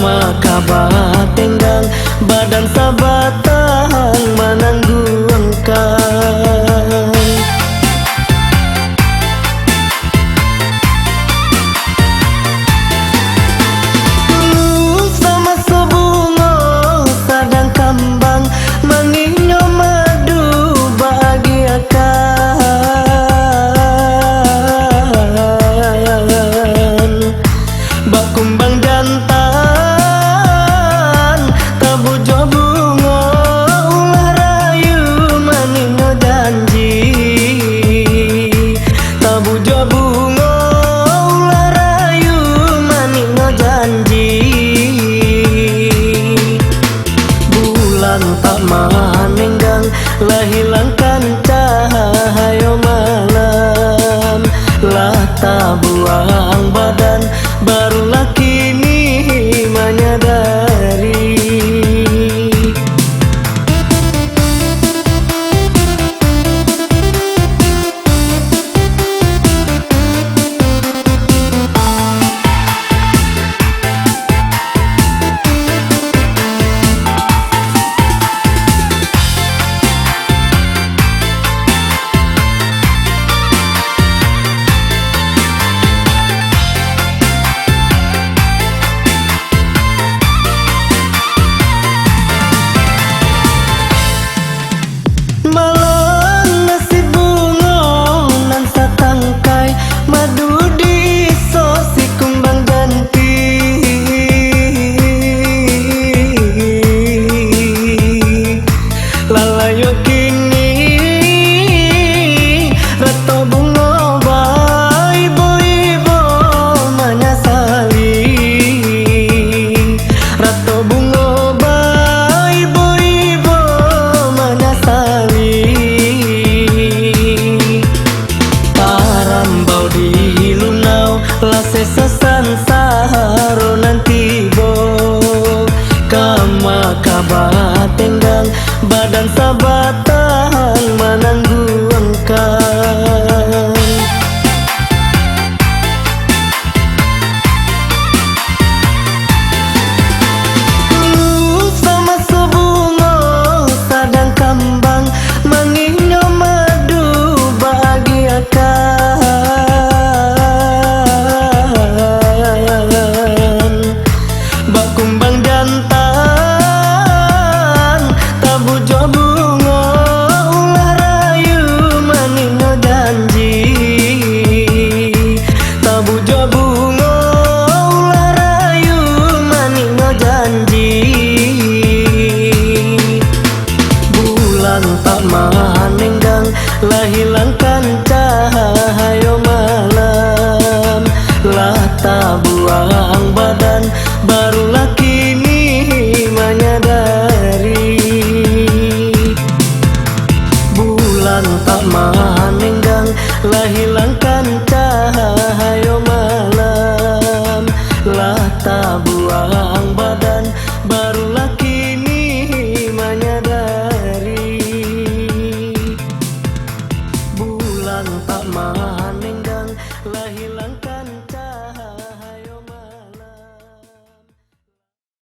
maka batenggang badan sabatang menangguangkan. Sama sebungo sadang kambang menginyo madu bahagiakan. Bakumbang jantan tabujo bungo ulah rayu manino janji. Tabujo bungo ulah rayu manino janji. Bulan tak manenggang lah hilangkan cahaya malam. Lah tak buang badan barulah kini menyadari. Sesasaro nanti bo kama kabatenggang badan sabatang menangguangkan. Sama sebungo sadang kambang menginyo madu bahagiakan. Bakumbang jantan tabujo bungo ulah rayu manino janji. Tabujo bungo ulah rayu manino janji. Bulan tak manenggang lah hilangkan cahaya malam. Lah tak buang badan barulah kini menyadari. Bulan tak manenggang lah hilangkan